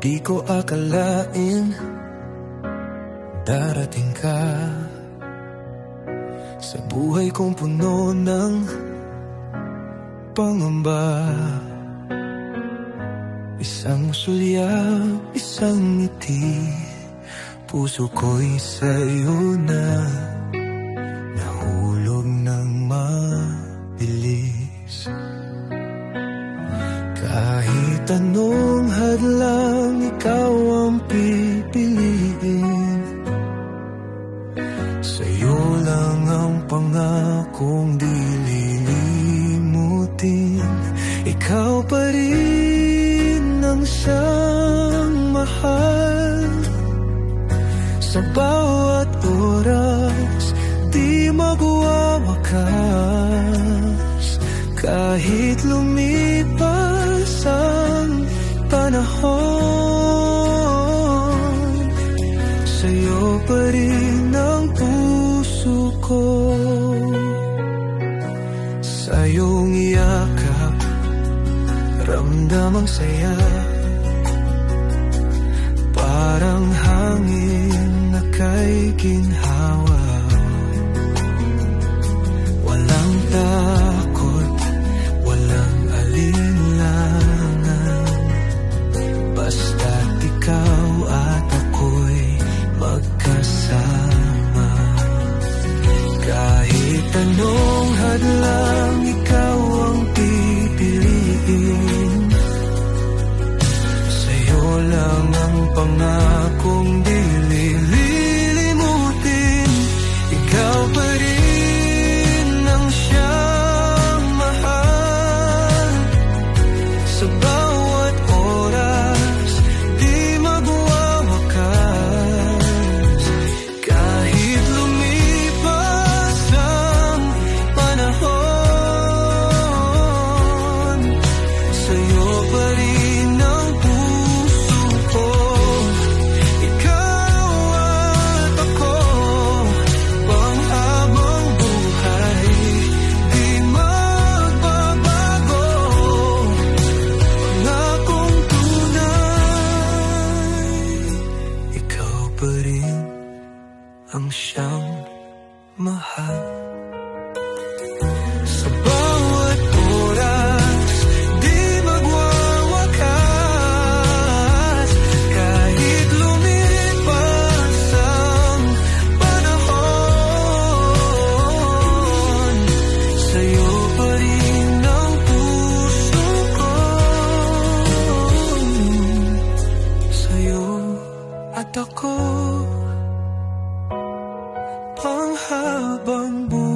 Di ko akalain darating ka sa buhay kong puno ng pangamba. Isang sulyap, isang ngiti, puso ko'y sa'yo na nahulog ng mabilis. Kahit anong hadlang, ikaw ang pipiliin. Sa'yo lang ang pangakong di lilimutin. Ikaw pa rin ang siyang mahal. Sa bawat oras, di magwawakas. Kahit lumipas ang panahon, sa'yo pa rin ang puso ko. Sa iyong yakap, ramdam ang saya. Parang hangin na kay ginhawa. Walang takot, walang alinlangan. Basta't ikaw at ako'y magkasama. Kahit anong hadlang, ikaw ang pipiliin. Sa'yo lang ang pangakong di lilimutin. Ikaw pa rin ang siyang mahal. Sa bawat oras, di magwawakas. Kahit lumipas ang panahon, sa'yo pa rin ang puso ko. Ikaw at ako, panghabang buhay, di magbabago. Pangakong tunay, ikaw pa rin ang siyang mahal. Sa bawat oras, di magwawakas. Kahit lumipas ang panahon, sa'yo pa rin ang puso ko. Sa'yo at ako, panghabang buhay.